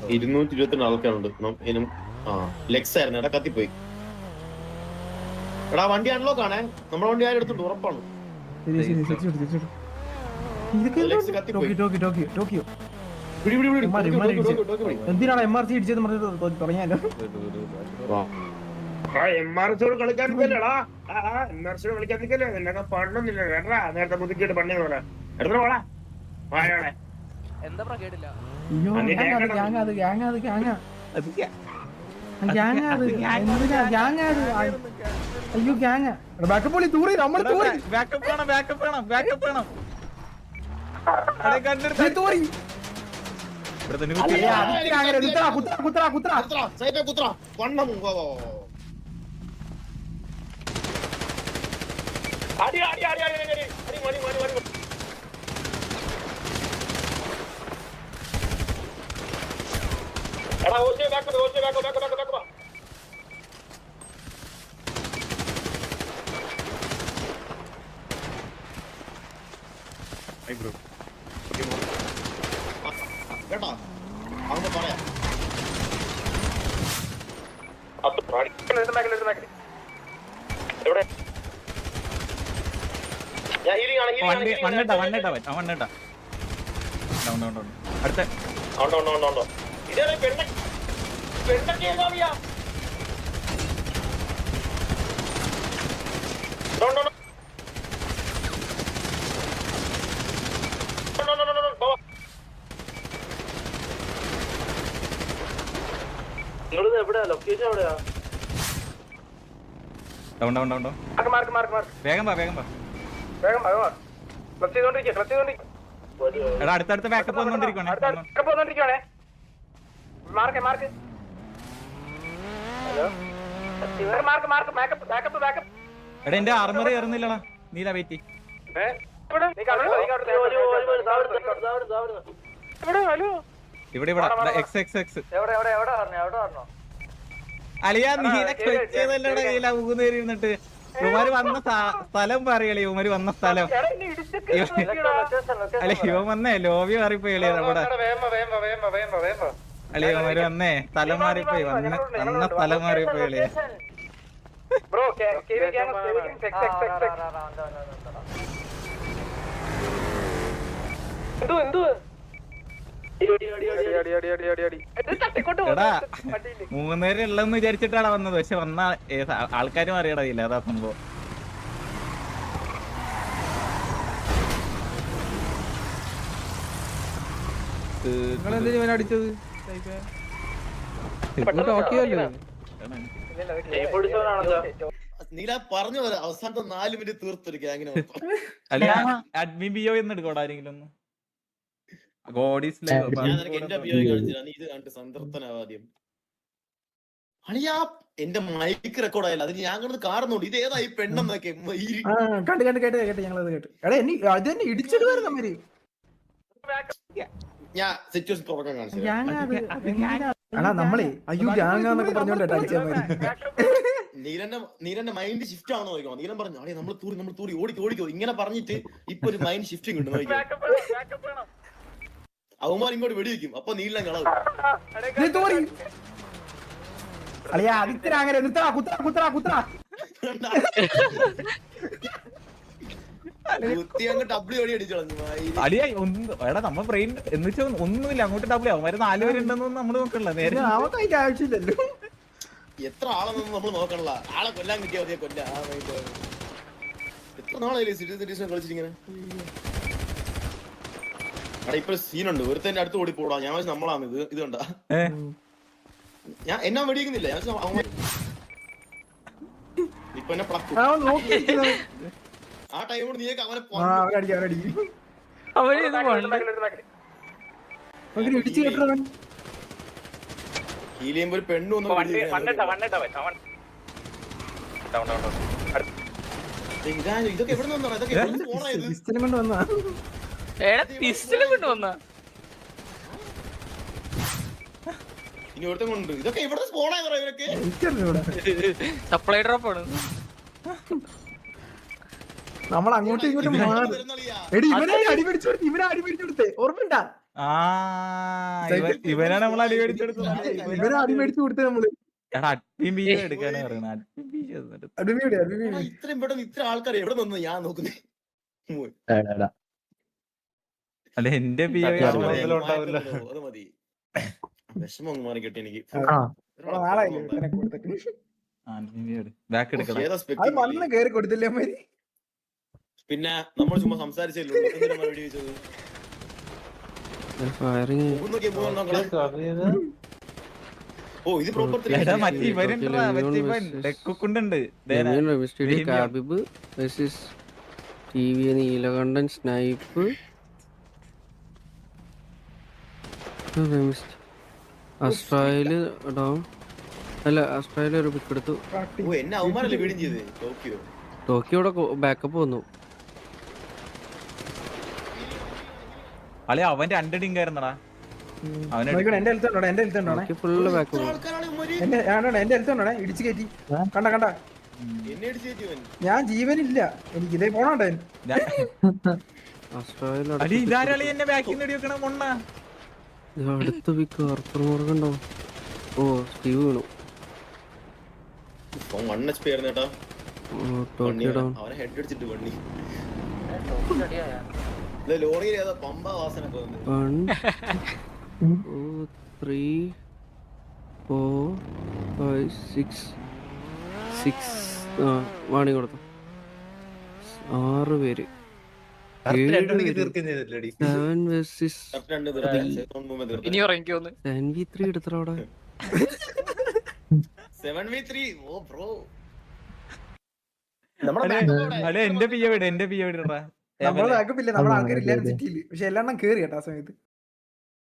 222 ആൾക്കാരുണ്ട്. ലെക്സ് ആയിരുന്നു, എടാ കത്തിപ്പോയി. എടാ വണ്ടി അൺലോക്ക് ആണേ, നമ്മുടെ വണ്ടി ആരും എടുത്തുണ്ട് ഉറപ്പാണ്. ലെക്സ് കത്തിപ്പോയി. എന്തിനാണ് MRC ഇടിച്ചത് തുടങ്ങിയാലോ? MRCയോട് കളിക്കാൻ നിൽക്കല്ലേടാ, MRCയോട് കളിക്കാൻ നിൽക്കല്ലേ, നിന്നൊക്കെ പണ്ണൊന്നുമില്ല കേട്ടാ. നേരത്തെ മുതുക്കിയിട്ട് പണിയെന്ന് പറയാ എടുത്തോ പോടാ വാഴയോടെ. അയ്യോ അയ്യോ ഗ്യാങ് ബാക്കപ്പ് പൊളി തൂറി നമ്മൾ തൂറി തൂറി കുത്ര കുത്ര കുത്ര വണ്ണം അടി അടി അടി അടി അടി അടി മണി മണി മണി. എടാ ഓച്ചേ ബാക്ക് ഓച്ചേ ബാക്ക് ബാക്ക് ബാക്ക് ബാക്ക്. ഐ ബ്രോ കേട്ടോ അവനെ പറയാം. അത് പ്രാടി എവിടെ ഞാൻ ഹീലിംഗ് ആണ് ഹീലിംഗ് വണ്ണിട്ടാ അടുത്ത ഉണ്ടോ ഇതേ പെണ്ണൊക്കെ ഏതാ നിങ്ങളിത് എവിടെയാ ലൊക്കേഷൻ എവിടെയാ? വേഗം എടാ അടുത്തടുത്ത ബാക്കപ്പ് വന്നോണ്ടിരിക്കണേ. എടാ എന്റെ ആർമർ കയറുന്നില്ലടാ, നീല വെയിറ്റ്. ഇവിടെ അളിയാ നീല ചെയ്തല്ലോടാ ഊന്നേരിന്നിട്ട്. ഇവന്മാര് വന്ന സ്ഥലം പറയളി, ഇവന്മാര് വന്ന സ്ഥലം. അല്ലെ ഇവൻ വന്നേ ലോബി മാറിപ്പോയി അളിയ നമ്മുടെ അളിയ. ഇവന്മാര് വന്നേ സ്ഥലം മാറിപ്പോയി, വന്ന സ്ഥലം മാറിപ്പോയി അളിയ. എടാ 3 നേരം ഉള്ളതെന്ന് വിചാരിച്ചിട്ടാണ് വന്നത്, പക്ഷെ വന്ന ആൾക്കാരും അറിയണതില്ല, അതാ സംഭവം. അടിച്ചത് നീല പറഞ്ഞു അവസാനത്തെ 4 മിനിറ്റ് തീർത്തൊരു ഗ്യാങ്ങിനെ. അഡ്മിൻ ബിയോ എന്ന് എടുക്കോടാ ആരെങ്കിലും ഒന്ന്. എന്റെ അഭിപ്രായം കാണിച്ചില്ല, നീ ഇത് കണ്ടിട്ട് സംതൃപ്തനാവാദ്യം. അളിയാ എന്റെ മൈക്ക് റെക്കോർഡ് ആയല്ലോ, അതിന് ഞാൻ കണ്ടത് കാണുന്നുണ്ട്. ഇത് ഏതാ ഈ പെണ്ണെന്നൊക്കെ കേട്ട് ഞങ്ങളത് കേട്ട്. എടാ അത് തന്നെ ഇടിച്ചിടുവായിരുന്നു അവര്. ഞാൻ സിറ്റുവേഷൻ തുറക്കാൻ കാണിച്ചു. നമ്മളെ അയ്യോ ഗ്യാങ്ങാന്നൊക്കെ പറഞ്ഞോണ്ട് അടിച്ചാൽ നീലന്റെ മൈൻഡ് ഷിഫ്റ്റ് ആണോ നോക്കോ. നീലൻ പറഞ്ഞു അളിയ നമ്മൾ തൂറി ഓടിക്കോ ഇങ്ങനെ പറഞ്ഞിട്ട് ഇപ്പൊ ഒരു മൈൻഡ് ഷിഫ്റ്റിംഗ് ഉണ്ട് നോക്കിയോ. അവന്മാർ ഇങ്ങോട്ട് വെടിവെക്കും, അപ്പൊ നീലൻ കളവും. എടാ നമ്മ ബ്രെയിൻ എന്ന് വെച്ചാൽ ഒന്നുമില്ല, അങ്ങോട്ട് ഡബ്ല്യൂ അവന്മാര് 4 പേരുണ്ടെന്ന് നമ്മള് നോക്കണില്ല. നേരെ ആവശ്യമില്ലല്ലോ, എത്ര ആളെന്നൊന്നും നമ്മൾ നോക്കണല്ല. ആളെ കൊല്ലാൻ കിട്ടിയാ മതിയെ കൊല്ല. എത്ര നാളെ സിറ്റിസൺ കളിച്ചിരിങ്ങനെ. അവിടെ ഇപ്പൊ സീനുണ്ട്, ഒരുത്തന്റെ അടുത്ത് ഓടിപ്പോടാ. ഞാൻ വെച്ചാൽ നമ്മളാണ് ഇത് കണ്ട. ഞാൻ എന്നാ വെടിയിക്കുന്നില്ല, ഞാൻ ഇപ്പൊ എന്നെ പ്ലക്കും. ആ ടൈമോട് നീക്ക് അവനെ ഹീൽ ചെയ്യുമ്പോ ഒരു പെണ്ണു ഇതൊക്കെ എവിടെ നിന്നാണ്? ഇതൊക്കെ കൊണ്ട് വന്നാ ഇനി ഒരുത്തം കൊണ്ട് ഇതൊക്കെ എവിടെ സ്പോണായതോ ഇവരൊക്കെ? സപ്ലൈ ഡ്രോപ്പ് ആണ്. നമ്മൾ അങ്ങോട്ടും ഇങ്ങോട്ടും ഇവരെ അടിപിടിച്ചെടുത്തേ ഓർമ്മണ്ടാ? ആ ഇവനാണ് നമ്മൾ അടി മേടിച്ചെടുത്തത്. ഇവരെ അടി മേടിച്ചു കൊടുത്തത് നമ്മള്. എടാ അഡ്മിൻ ബി എടുക്കാനാ പറയണ. അഡ്മിൻ ബി അടിമേടി എടാ, ഇത്രയും പെട്ടെന്ന് ഇത്ര ആൾക്കാർ എവിടെ നിന്ന് ഞാൻ നോക്കുന്നേ. അല്ല എന്റെ ബി അത് മതി. വിഷമം ഒന്ന് മാറി കിട്ടി എനിക്ക്. നാളായില്ലേ ഇവനെ കൊടുത്തിട്ട്. ബാക്ക് എടുക്കണം. ഏതാ അത് spec വന്ന് കേറി കൊടുത്തില്ലേ അമ്മേരി. പിന്നെ നമ്മൾ ചുമ്മാ സംസാരിച്ചല്ലോ. എന്തിനാ മറുപടി ചോദിച്ചത്? മുഖം നോക്കിയേ, മുഖം നോക്കണം. ഓ ഇത് പ്രോപ്പർ എടാ മറ്റേ ഇവരുണ്ടാ മറ്റേ ഇവൻ ഡെക്കുണ്ടുണ്ട്. Khabib versus TV Neelakantan snipe അസ്ട്രായില് ഡൗൺ അല്ല അസ്ട്രായില് ഒരു പിക്ക് എടുത്തു. ഓ എന്നെ അവന്മാരല്ലേ വീടും ചെയ്ത് ടോക്കിയോ. ടോക്കിയോടെ ബാക്കപ്പ് വന്നു. അളി അവൻ 2 ഡിങ്ക് ആയിരുന്നടാ. അവനെ നോക്കിക്കോ, എന്റെ ഹെൽത്ത് ഉണ്ടോ? എന്റെ ഹെൽത്ത് ഉണ്ടോ? ഫുള്ള് ബാക്കപ്പ് ആൾക്കാരാണ് ഇവന്മാര്. എന്റെ ഹെൽത്ത് ഉണ്ടോ? ഇടിച്ചു കയറ്റി. കണ്ട എന്നെ അടിച്ച് കയറ്റി ഇവൻ. ഞാൻ ജീവനില്ല എനിക്ക്. ഇതേ പോണോണ്ടേ അസ്ട്രായില് അടി ഇതാരളി എന്നെ ബാക്കിൽ നിന്ന് വെക്കണ മൊണ്ണ. അടുത്ത പിക്ക് ആർത്തർ മോർഗൻ. ഓ സ്റ്റീവ് വീണു. അവൻ 1 HP ആയിരുന്നു കേട്ടോ. Tokyo down. അവനെ ഹെഡ് അടിച്ചിട്ട് വണ്ടി ലോറിയിൽ ഏതാ പമ്പ വാസന പോകുന്നത്. 1 2 3 4 5 6 6 വാണി കൊടുത്തു. 6 പേര്. 7 വേഴ്സസ് ഇനി ഉറങ്ങിക്കോന്ന്. 7v3 എടുത്തവിടെ. 7v3. ഓ ബ്രോ അല്ലെ എന്റെ പിയ വിട എന്റെ പിയ വിടടാ. നമ്മളെ ബാക്കപ്പ് ഇല്ല. നമ്മുടെ ആൾക്കാരില്ലായിരുന്നു സിറ്റിയില്. പക്ഷെ എല്ലാം കേറി കേട്ടോ ആ സമയത്ത്.